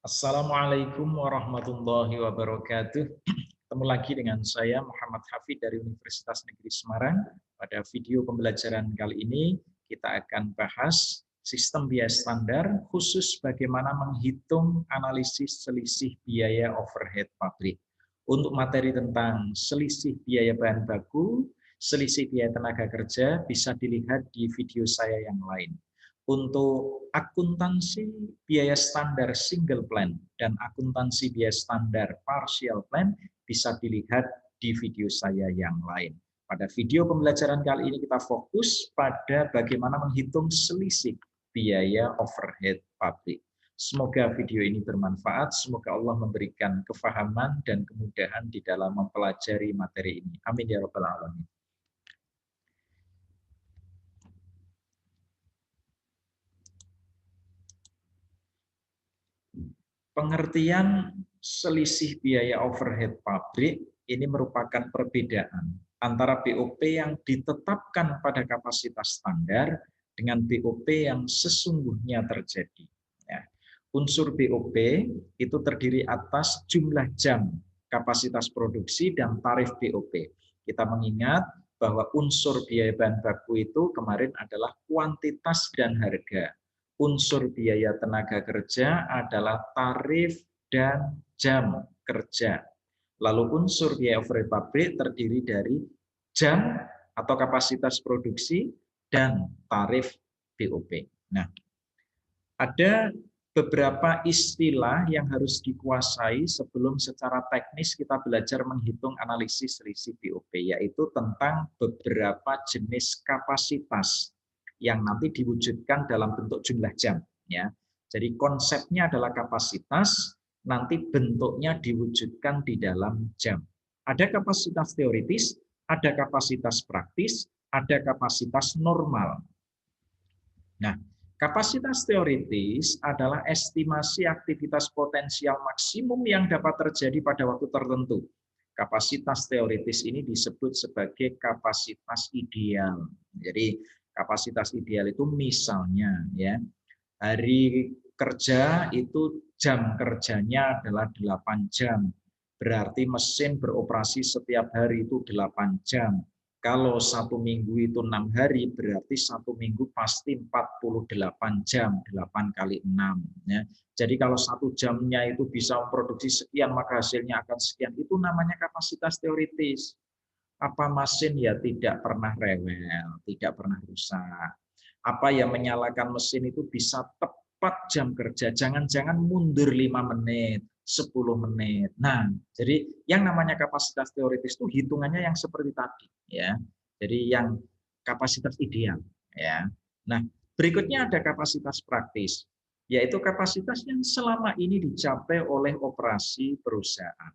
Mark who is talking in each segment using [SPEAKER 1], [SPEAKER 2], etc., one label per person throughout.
[SPEAKER 1] Assalamualaikum warahmatullahi wabarakatuh. Ketemu lagi dengan saya Muhammad Hafid dari Universitas Negeri Semarang. Pada video pembelajaran kali ini kita akan bahas sistem biaya standar khusus bagaimana menghitung analisis selisih biaya overhead pabrik. Untuk materi tentang selisih biaya bahan baku, selisih biaya tenaga kerja bisa dilihat di video saya yang lain. Untuk akuntansi biaya standar single plan dan akuntansi biaya standar partial plan bisa dilihat di video saya yang lain. Pada video pembelajaran kali ini kita fokus pada bagaimana menghitung selisih biaya overhead pabrik. Semoga video ini bermanfaat, semoga Allah memberikan kefahaman dan kemudahan di dalam mempelajari materi ini. Amin ya rabbal alamin. Pengertian selisih biaya overhead pabrik ini merupakan perbedaan antara BOP yang ditetapkan pada kapasitas standar dengan BOP yang sesungguhnya terjadi. Ya. Unsur BOP itu terdiri atas jumlah jam kapasitas produksi dan tarif BOP. Kita mengingat bahwa unsur biaya bahan baku itu kemarin adalah kuantitas dan harga. Unsur biaya tenaga kerja adalah tarif dan jam kerja. Lalu unsur biaya overhead pabrik terdiri dari jam atau kapasitas produksi dan tarif BOP. Nah, ada beberapa istilah yang harus dikuasai sebelum secara teknis kita belajar menghitung analisis selisih BOP, yaitu tentang beberapa jenis kapasitas yang nanti diwujudkan dalam bentuk jumlah jam. Ya. Jadi konsepnya adalah kapasitas, nanti bentuknya diwujudkan di dalam jam. Ada kapasitas teoritis, ada kapasitas praktis, ada kapasitas normal. Nah, kapasitas teoritis adalah estimasi aktivitas potensial maksimum yang dapat terjadi pada waktu tertentu. Kapasitas teoritis ini disebut sebagai kapasitas ideal. Jadi kapasitas ideal itu misalnya ya, hari kerja itu jam kerjanya adalah 8 jam. Berarti mesin beroperasi setiap hari itu 8 jam. Kalau 1 minggu itu 6 hari, berarti 1 minggu pasti 48 jam, 8 kali 6. Ya. Jadi kalau 1 jamnya itu bisa memproduksi sekian, maka hasilnya akan sekian. Itu namanya kapasitas teoritis. Apa mesin ya tidak pernah rewel, tidak pernah rusak. Apa yang menyalakan mesin itu bisa tepat jam kerja, jangan-jangan mundur 5 menit, 10 menit. Nah, jadi yang namanya kapasitas teoritis itu hitungannya yang seperti tadi, ya. Jadi yang kapasitas ideal, ya. Nah, berikutnya ada kapasitas praktis, yaitu kapasitas yang selama ini dicapai oleh operasi perusahaan.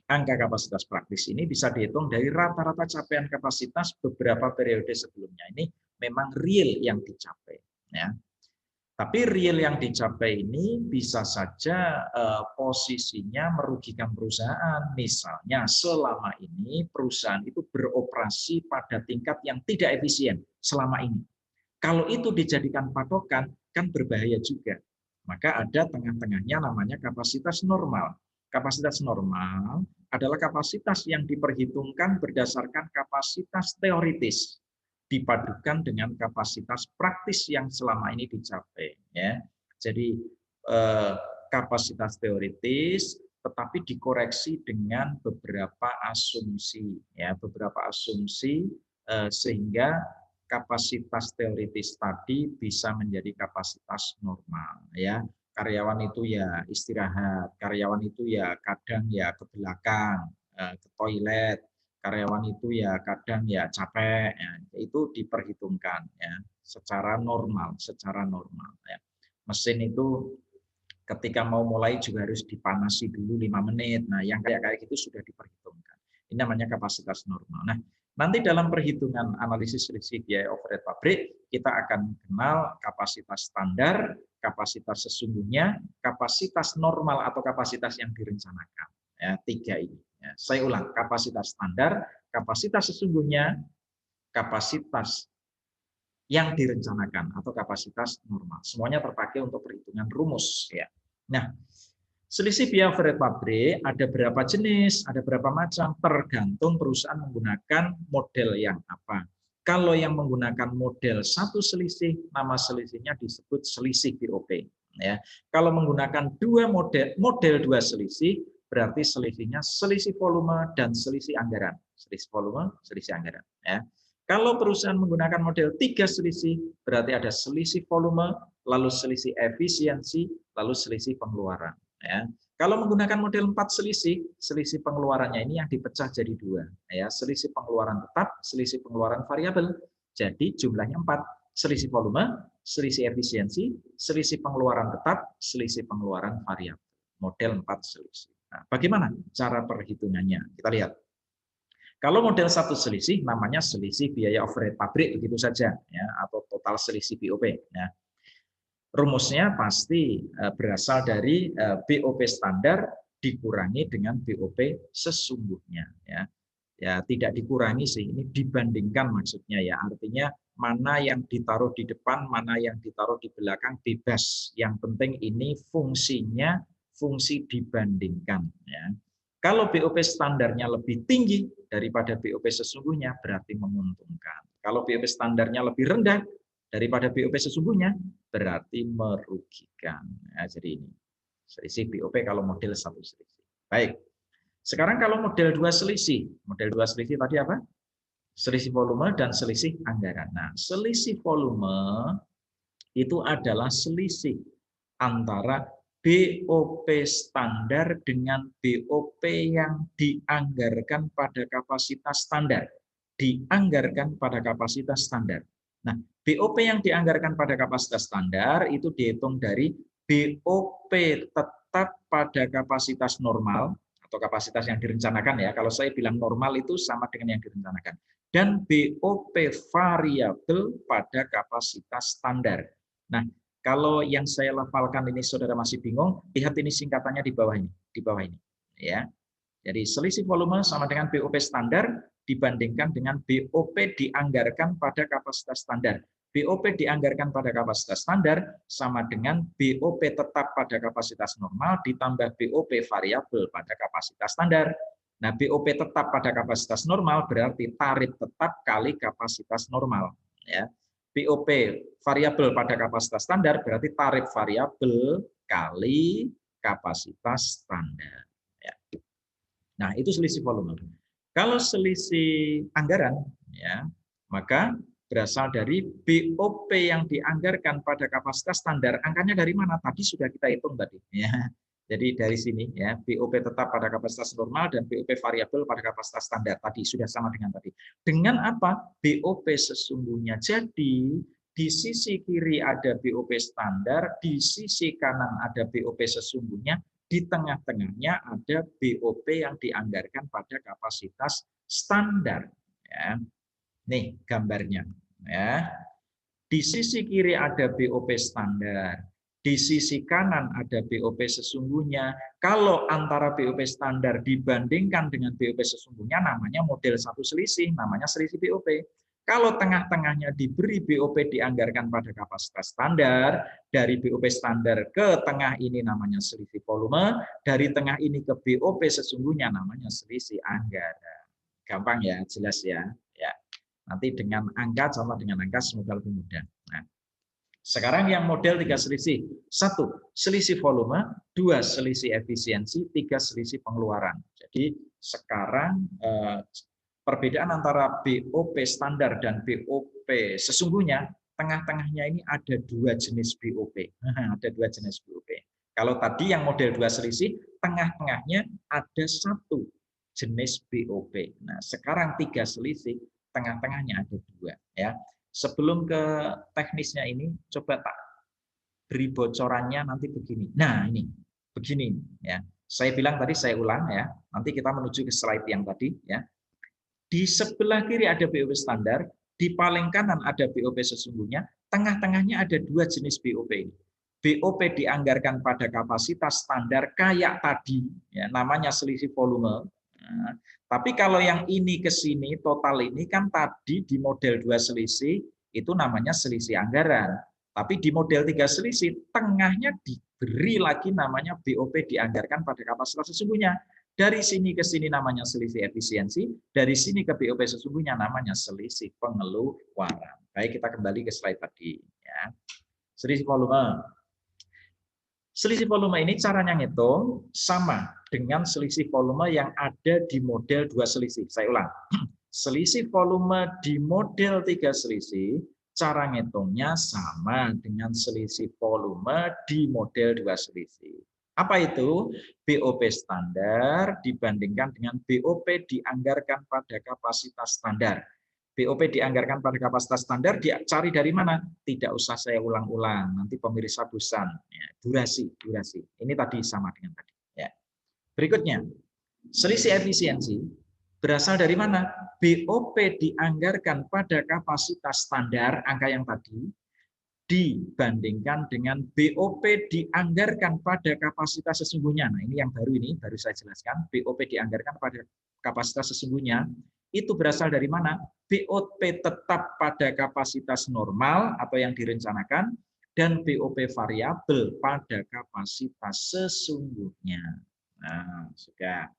[SPEAKER 1] Angka kapasitas praktis ini bisa dihitung dari rata-rata capaian kapasitas beberapa periode sebelumnya. Ini memang real yang dicapai, ya. Tapi real yang dicapai ini bisa saja posisinya merugikan perusahaan. Misalnya selama ini perusahaan itu beroperasi pada tingkat yang tidak efisien selama ini. Kalau itu dijadikan patokan, kan berbahaya juga. Maka ada tengah-tengahnya namanya kapasitas normal. Kapasitas normal adalah kapasitas yang diperhitungkan berdasarkan kapasitas teoritis dipadukan dengan kapasitas praktis yang selama ini dicapai. Ya. Jadi kapasitas teoritis tetapi dikoreksi dengan beberapa asumsi, ya, beberapa asumsi sehingga kapasitas teoritis tadi bisa menjadi kapasitas normal, ya. Karyawan itu ya istirahat, karyawan itu ya kadang ya ke belakang, ke toilet, karyawan itu ya kadang ya capek, ya. Itu diperhitungkan ya secara normal, ya. Mesin itu ketika mau mulai juga harus dipanasi dulu 5 menit. Nah, yang kayak gitu sudah diperhitungkan. Ini namanya kapasitas normal. Nah, nanti dalam perhitungan analisis selisih biaya overhead pabrik, kita akan kenal kapasitas standar, kapasitas sesungguhnya, kapasitas normal atau kapasitas yang direncanakan. Ya, 3 ini. Ya, saya ulang, kapasitas standar, kapasitas sesungguhnya, kapasitas yang direncanakan atau kapasitas normal. Semuanya terpakai untuk perhitungan rumus. Ya. Nah, Selisih biaya overhead pabrik ada berapa jenis, ada berapa macam, tergantung perusahaan menggunakan model yang apa. Kalau yang menggunakan model satu selisih, nama selisihnya disebut selisih BOP. Ya. Kalau menggunakan model dua selisih, berarti selisihnya selisih volume dan selisih anggaran. Selisih volume, selisih anggaran. Ya. Kalau perusahaan menggunakan model tiga selisih, berarti ada selisih volume, lalu selisih efisiensi, lalu selisih pengeluaran. Ya. Kalau menggunakan model 4 selisih, selisih pengeluarannya ini yang dipecah jadi dua. Ya. Selisih pengeluaran tetap, selisih pengeluaran variabel. Jadi jumlahnya 4. Selisih volume, selisih efisiensi, selisih pengeluaran tetap, selisih pengeluaran variabel. Model 4 selisih. Nah, bagaimana cara perhitungannya? Kita lihat. Kalau model satu selisih, namanya selisih biaya overhead pabrik, begitu saja, ya, atau total selisih BOP. Ya. Rumusnya pasti berasal dari BOP standar dikurangi dengan BOP sesungguhnya. Ya. Ya, tidak dikurangi sih, ini dibandingkan maksudnya ya. Artinya mana yang ditaruh di depan, mana yang ditaruh di belakang bebas. Yang penting ini fungsinya fungsi dibandingkan. Ya. Kalau BOP standarnya lebih tinggi daripada BOP sesungguhnya, berarti menguntungkan. Kalau BOP standarnya lebih rendah daripada BOP sesungguhnya, berarti merugikan. Ya, jadi ini selisih BOP kalau model satu selisih. Baik. Sekarang kalau model dua selisih tadi apa? Selisih volume dan selisih anggaran. Nah, selisih volume itu adalah selisih antara BOP standar dengan BOP yang dianggarkan pada kapasitas standar. Dianggarkan pada kapasitas standar. Nah, BOP yang dianggarkan pada kapasitas standar itu dihitung dari BOP tetap pada kapasitas normal atau kapasitas yang direncanakan ya. Kalau saya bilang normal itu sama dengan yang direncanakan. Dan BOP variabel pada kapasitas standar. Nah, kalau yang saya lafalkan ini saudara masih bingung, lihat ini singkatannya di bawah ini, ya. Jadi selisih volume sama dengan BOP standar dibandingkan dengan BOP dianggarkan pada kapasitas standar. BOP dianggarkan pada kapasitas standar sama dengan BOP tetap pada kapasitas normal ditambah BOP variabel pada kapasitas standar. Nah, BOP tetap pada kapasitas normal berarti tarif tetap kali kapasitas normal. Ya. BOP variabel pada kapasitas standar berarti tarif variabel kali kapasitas standar. Ya. Nah, itu selisih volume. Kalau selisih anggaran, ya, maka berasal dari BOP yang dianggarkan pada kapasitas standar. Angkanya dari mana? Tadi sudah kita hitung tadi. Ya. Jadi dari sini, ya, BOP tetap pada kapasitas normal dan BOP variabel pada kapasitas standar. Tadi sudah sama dengan tadi. Dengan apa? BOP sesungguhnya. Jadi di sisi kiri ada BOP standar, di sisi kanan ada BOP sesungguhnya, di tengah-tengahnya ada BOP yang dianggarkan pada kapasitas standar. Ya. Nih gambarnya. Ya. Di sisi kiri ada BOP standar, di sisi kanan ada BOP sesungguhnya. Kalau antara BOP standar dibandingkan dengan BOP sesungguhnya, namanya model satu selisih, namanya selisih BOP. Kalau tengah-tengahnya diberi BOP dianggarkan pada kapasitas standar, dari BOP standar ke tengah ini namanya selisih volume, dari tengah ini ke BOP sesungguhnya namanya selisih anggaran. Gampang ya, jelas ya. Ya. Nanti dengan angka, contoh dengan angka semoga lebih mudah. Nah, sekarang yang model tiga selisih. 1, selisih volume, 2, selisih efisiensi, 3, selisih pengeluaran. Jadi sekarang perbedaan antara BOP standar dan BOP sesungguhnya, tengah-tengahnya ini ada dua jenis BOP. Ada dua jenis BOP. Kalau tadi yang model 2 selisih, tengah-tengahnya ada satu jenis BOP. Nah, sekarang 3 selisih, tengah-tengahnya ada 2. Ya. Sebelum ke teknisnya ini, coba tak beri bocorannya nanti begini. Nah, ini begini ya. Saya bilang tadi, saya ulang ya. Nanti kita menuju ke slide yang tadi ya. Di sebelah kiri ada BOP standar, di paling kanan ada BOP sesungguhnya, tengah-tengahnya ada dua jenis BOP ini. BOP dianggarkan pada kapasitas standar kayak tadi, ya, namanya selisih volume. Nah, tapi kalau yang ini ke sini, total ini kan tadi di model 2 selisih, itu namanya selisih anggaran. Tapi di model 3 selisih, tengahnya beri lagi namanya BOP dianggarkan pada kapasitas sesungguhnya. Dari sini ke sini namanya selisih efisiensi, dari sini ke BOP sesungguhnya namanya selisih pengeluaran. Baik, kita kembali ke slide tadi. Ya. Selisih volume. Selisih volume ini caranya ngitung sama dengan selisih volume yang ada di model 2 selisih. Saya ulang. Selisih volume di model 3 selisih, cara ngitungnya sama dengan selisih volume di model 2 selisih. Apa itu? BOP standar dibandingkan dengan BOP dianggarkan pada kapasitas standar. BOP dianggarkan pada kapasitas standar, dicari dari mana? Tidak usah saya ulang-ulang, nanti pemirsa bosan. Ya, durasi. Ini tadi sama dengan tadi. Ya. Berikutnya, selisih efisiensi berasal dari mana? BOP dianggarkan pada kapasitas standar, angka yang tadi, dibandingkan dengan BOP dianggarkan pada kapasitas sesungguhnya. Nah, ini yang baru saya jelaskan. BOP dianggarkan pada kapasitas sesungguhnya, itu berasal dari mana? BOP tetap pada kapasitas normal atau yang direncanakan, dan BOP variabel pada kapasitas sesungguhnya. Nah, sudah.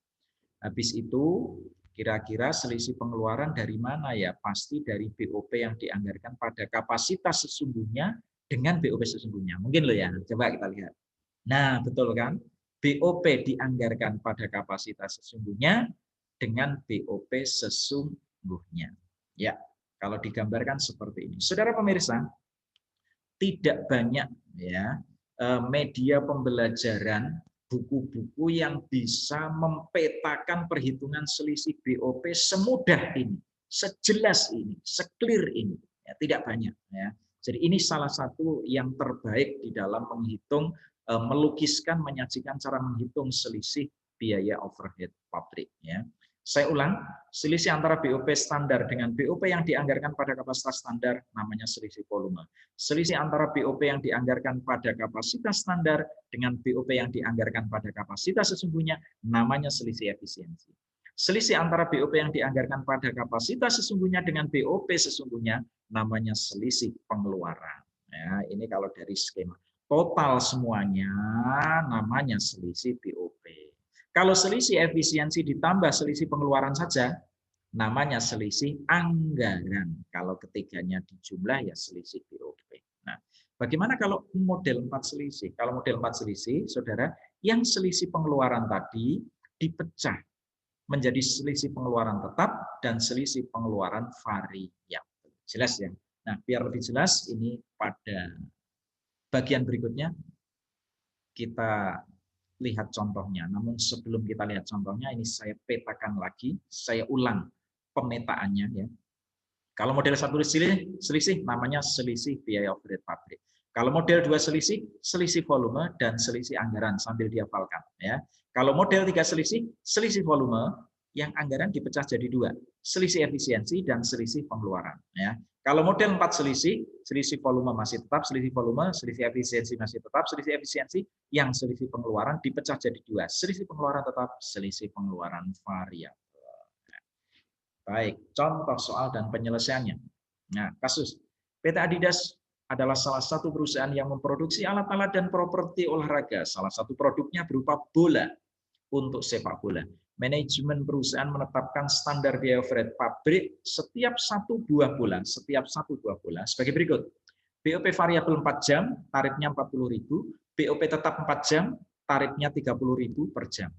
[SPEAKER 1] Habis itu, kira-kira selisih pengeluaran dari mana ya? Pasti dari BOP yang dianggarkan pada kapasitas sesungguhnya dengan BOP sesungguhnya. Mungkin loh ya, coba kita lihat. Nah, betul kan? BOP dianggarkan pada kapasitas sesungguhnya dengan BOP sesungguhnya. Ya, kalau digambarkan seperti ini. Saudara pemirsa, tidak banyak ya media pembelajaran, buku-buku yang bisa mempetakan perhitungan selisih BOP semudah ini, sejelas ini, seklir ini. Ya, tidak banyak. Ya. Jadi ini salah satu yang terbaik di dalam menghitung, melukiskan, menyajikan cara menghitung selisih biaya overhead pabrik. Ya. Saya ulang, selisih antara BOP standar dengan BOP yang dianggarkan pada kapasitas standar namanya selisih volume. Selisih antara BOP yang dianggarkan pada kapasitas standar dengan BOP yang dianggarkan pada kapasitas sesungguhnya namanya selisih efisiensi. Selisih antara BOP yang dianggarkan pada kapasitas sesungguhnya dengan BOP sesungguhnya namanya selisih pengeluaran. Ya, ini kalau dari skema. Total semuanya namanya selisih BOP. Kalau selisih efisiensi ditambah selisih pengeluaran saja, namanya selisih anggaran. Kalau ketiganya dijumlah ya selisih BOP. Nah, bagaimana kalau model 4 selisih? Kalau model 4 selisih, saudara, yang selisih pengeluaran tadi dipecah menjadi selisih pengeluaran tetap dan selisih pengeluaran variabel. Jelas ya? Nah, biar lebih jelas, ini pada bagian berikutnya kita lihat contohnya. Namun sebelum kita lihat contohnya, ini saya petakan lagi, saya ulang pemetaannya ya. Kalau model 1 selisih namanya selisih biaya overhead pabrik. Kalau model 2 selisih, selisih volume dan selisih anggaran sambil dihafalkan ya. Kalau model 3 selisih, selisih volume yang anggaran dipecah jadi 2, selisih efisiensi dan selisih pengeluaran ya. Kalau model 4 selisih, selisih volume masih tetap, selisih volume, selisih efisiensi masih tetap, selisih efisiensi yang selisih pengeluaran dipecah jadi 2, selisih pengeluaran tetap, selisih pengeluaran variabel. Baik, contoh soal dan penyelesaiannya. Nah, kasus PT Adidas adalah salah satu perusahaan yang memproduksi alat-alat dan properti olahraga. Salah satu produknya berupa bola untuk sepak bola. Manajemen perusahaan menetapkan standar biaya overhead pabrik setiap 1 buah bola, sebagai berikut. BOP variabel 4 jam, tarifnya 40.000, BOP tetap 4 jam, tarifnya 30.000 per jam.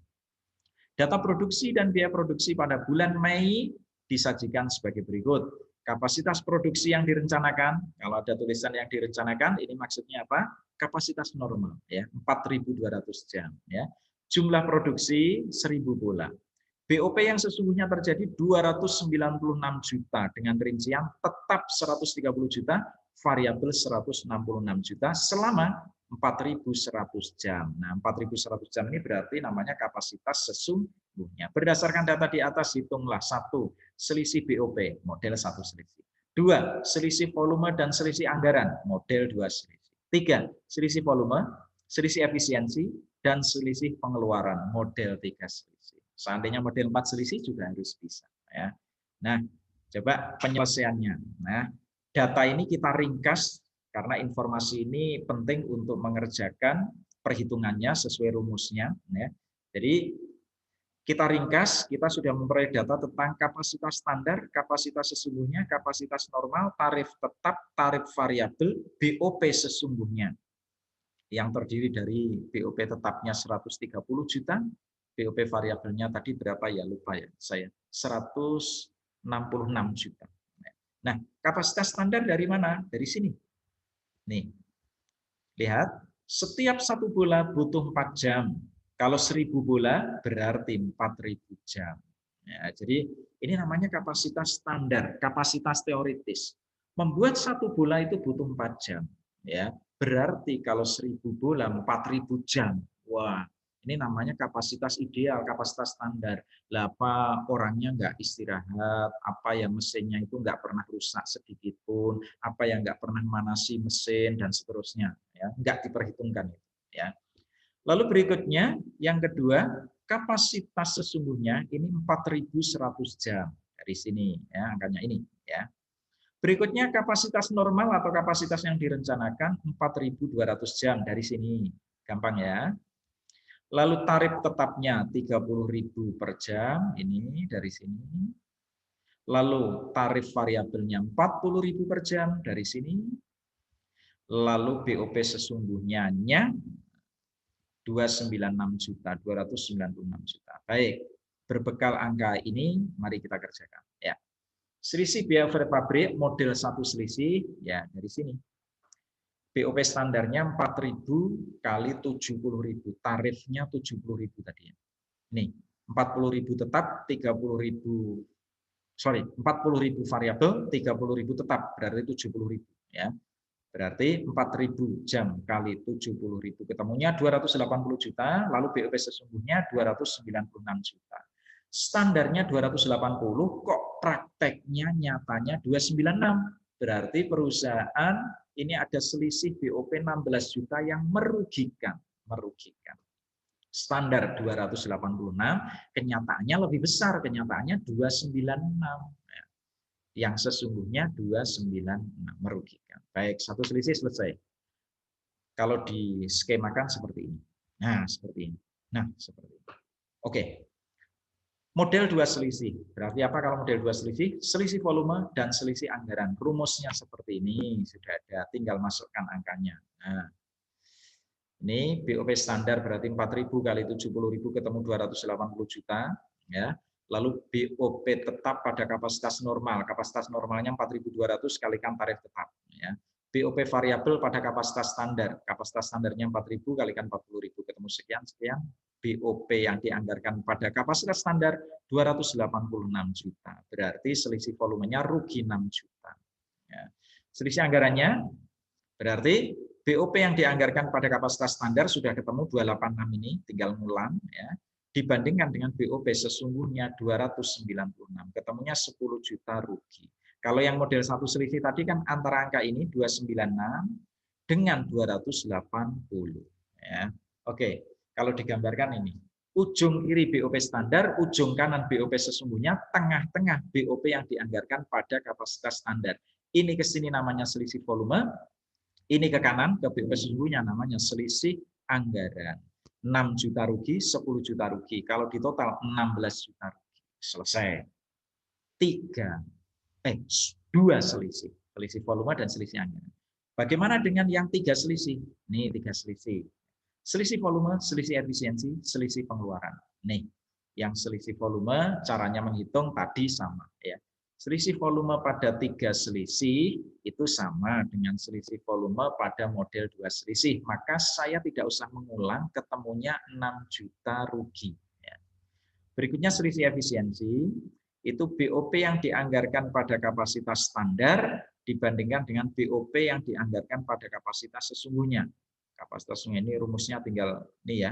[SPEAKER 1] Data produksi dan biaya produksi pada bulan Mei disajikan sebagai berikut. Kapasitas produksi yang direncanakan, kalau ada tulisan yang direncanakan, ini maksudnya apa? Kapasitas normal, ya, 4.200 jam. Ya. Jumlah produksi 1.000 bola. BOP yang sesungguhnya terjadi 296 juta dengan rincian tetap 130 juta, variabel 166 juta selama 4.100 jam. Nah, 4.100 jam ini berarti namanya kapasitas sesungguhnya. Berdasarkan data di atas, hitunglah 1. Selisih BOP, model 1 selisih. 2. Selisih volume dan selisih anggaran, model 2 selisih. 3. Selisih volume, selisih efisiensi, dan selisih pengeluaran, model 3 selisih. Seandainya model 4 selisih juga harus bisa. Ya. Nah, coba penyelesaiannya. Nah, data ini kita ringkas karena informasi ini penting untuk mengerjakan perhitungannya sesuai rumusnya. Ya. Jadi kita ringkas, kita sudah memperoleh data tentang kapasitas standar, kapasitas sesungguhnya, kapasitas normal, tarif tetap, tarif variabel, BOP sesungguhnya. Yang terdiri dari BOP tetapnya 130 juta, BOP variabelnya tadi berapa ya, lupa ya saya, 166 juta. Nah, kapasitas standar dari mana? Dari sini. Nih, lihat, setiap satu bola butuh 4 jam. Kalau 1000 bola berarti 4000 jam. Ya, jadi ini namanya kapasitas standar, kapasitas teoritis. Membuat satu bola itu butuh 4 jam. Ya, berarti kalau 1000 bola 4000 jam. Wah, ini namanya kapasitas ideal, kapasitas standar. Lah, apa orangnya nggak istirahat, apa yang mesinnya itu nggak pernah rusak sedikit pun, apa yang nggak pernah manasi mesin dan seterusnya. Ya, nggak diperhitungkan. Ya. Lalu berikutnya, yang kedua, kapasitas sesungguhnya ini 4100 jam. Dari sini, ya, angkanya ini. Ya. Berikutnya, kapasitas normal atau kapasitas yang direncanakan 4200 jam. Dari sini, gampang ya. Lalu tarif tetapnya 30.000 per jam, ini dari sini. Lalu tarif variabelnya 40.000 per jam, dari sini. Lalu BOP sesungguhnya 296 juta, 296 juta. Baik, berbekal angka ini, mari kita kerjakan. Ya, selisih biaya overhead pabrik model 1 selisih, ya dari sini. BOP standarnya 4.000 kali 70.000, tarifnya 70.000 tadi. Nih, 40.000 tetap, 30.000, sorry, 40.000 variabel, 30.000 tetap, berarti 70.000. Ya. Berarti 4.000 jam kali 70.000 ketemunya 280 juta, lalu BOP sesungguhnya 296 juta. Standarnya 280, kok prakteknya nyatanya 296. Berarti perusahaan ini ada selisih BOP 16 juta yang merugikan. Standar 286, kenyataannya lebih besar, kenyataannya 296. Yang sesungguhnya 296 merugikan. Baik, satu selisih selesai. Kalau diskemakan seperti ini. Nah, seperti ini. Nah, seperti ini. Oke. Model 2 selisih. Berarti apa kalau model 2 selisih? Selisih volume dan selisih anggaran. Rumusnya seperti ini. Sudah ada, tinggal masukkan angkanya. Nah, ini BOP standar berarti 4.000 kali 70.000 ketemu 280 juta. Ya. Lalu BOP tetap pada kapasitas normal. Kapasitas normalnya 4.200 kalikan tarif tetap. Ya. BOP variabel pada kapasitas standar. Kapasitas standarnya 4.000 kalikan 40.000 ketemu sekian-sekian. BOP yang dianggarkan pada kapasitas standar 286 juta. Berarti selisih volumenya rugi 6 juta. Ya. Selisih anggarannya berarti BOP yang dianggarkan pada kapasitas standar sudah ketemu 286 ini, tinggal ngulang. Ya. Dibandingkan dengan BOP sesungguhnya 296, ketemunya 10 juta rugi. Kalau yang model 1 selisih tadi kan antara angka ini 296 dengan 280. Ya. Oke. Kalau digambarkan ini, ujung kiri BOP standar, ujung kanan BOP sesungguhnya, tengah-tengah BOP yang dianggarkan pada kapasitas standar. Ini ke sini namanya selisih volume, ini ke kanan, ke BOP sesungguhnya namanya selisih anggaran. 6 juta rugi, 10 juta rugi. Kalau di total 16 juta rugi. Selesai. 2 selisih. Selisih volume dan selisih anggaran. Bagaimana dengan yang 3 selisih? Nih 3 selisih. Selisih volume, selisih efisiensi, selisih pengeluaran. Nih, yang selisih volume caranya menghitung tadi sama ya. Selisih volume pada 3 selisih itu sama dengan selisih volume pada model 2 selisih. Maka saya tidak usah mengulang, ketemunya 6 juta rugi. Ya. Berikutnya selisih efisiensi, itu BOP yang dianggarkan pada kapasitas standar dibandingkan dengan BOP yang dianggarkan pada kapasitas sesungguhnya. Kapasitasnya ini rumusnya tinggal ini ya,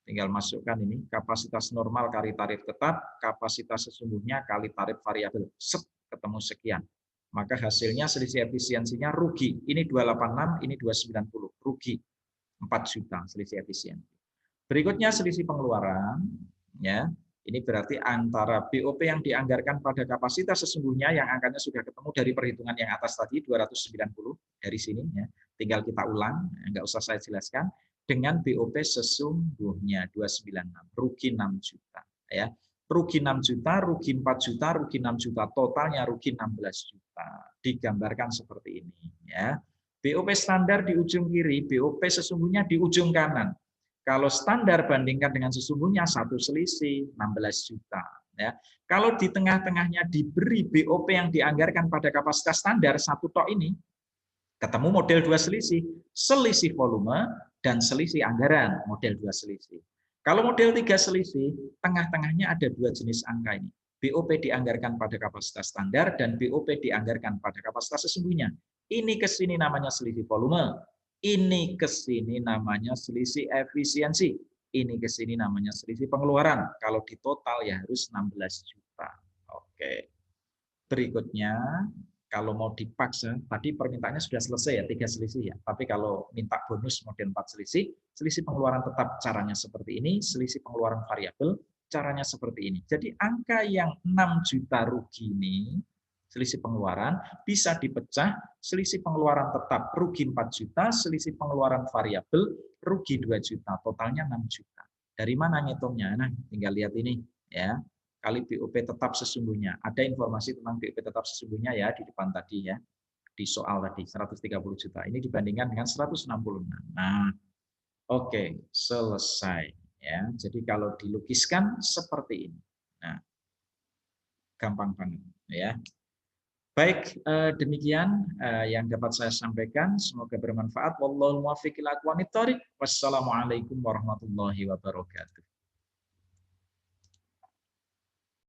[SPEAKER 1] tinggal masukkan ini kapasitas normal kali tarif tetap, kapasitas sesungguhnya kali tarif variabel, set ketemu sekian. Maka hasilnya selisih efisiensinya rugi. Ini 286, ini 290, rugi 4 juta selisih efisiensi. Berikutnya selisih pengeluaran, ya. Ini berarti antara BOP yang dianggarkan pada kapasitas sesungguhnya yang angkanya sudah ketemu dari perhitungan yang atas tadi 290 dari sini ya. Tinggal kita ulang, nggak usah saya jelaskan. dengan BOP sesungguhnya 296, rugi 6 juta ya. Rugi 6 juta, rugi 4 juta, rugi 6 juta, totalnya rugi 16 juta. Digambarkan seperti ini ya. BOP standar di ujung kiri, BOP sesungguhnya di ujung kanan. Kalau standar bandingkan dengan sesungguhnya satu selisih 16 juta ya. Kalau di tengah-tengahnya diberi BOP yang dianggarkan pada kapasitas standar satu tok ini, ketemu model dua selisih, selisih volume dan selisih anggaran, model dua selisih. Kalau model tiga selisih, tengah-tengahnya ada dua jenis angka ini. BOP dianggarkan pada kapasitas standar dan BOP dianggarkan pada kapasitas sesungguhnya. Ini ke sini namanya selisih volume, ini ke sini namanya selisih efisiensi, ini ke sini namanya selisih pengeluaran. Kalau di total ya harus 16 juta. Oke. Berikutnya, kalau mau dipaksa, tadi permintaannya sudah selesai ya, 3 selisih ya. Tapi kalau minta bonus model 4 selisih, selisih pengeluaran tetap caranya seperti ini, selisih pengeluaran variabel caranya seperti ini. Jadi angka yang 6 juta rugi ini, selisih pengeluaran, bisa dipecah, selisih pengeluaran tetap rugi 4 juta, selisih pengeluaran variabel rugi 2 juta, totalnya 6 juta. Dari mana ngitungnya? Nah, tinggal lihat ini ya. Kali BOP tetap sesungguhnya. Ada informasi tentang BOP tetap sesungguhnya ya di depan tadi ya. Di soal tadi 130 juta. Ini dibandingkan dengan 166. Nah, oke, selesai ya. Jadi kalau dilukiskan seperti ini. Nah, gampang banget ya. Baik, demikian yang dapat saya sampaikan. Semoga bermanfaat. Wallahul muwaffiq ila aqwamit thoriq. Wassalamualaikum warahmatullahi wabarakatuh.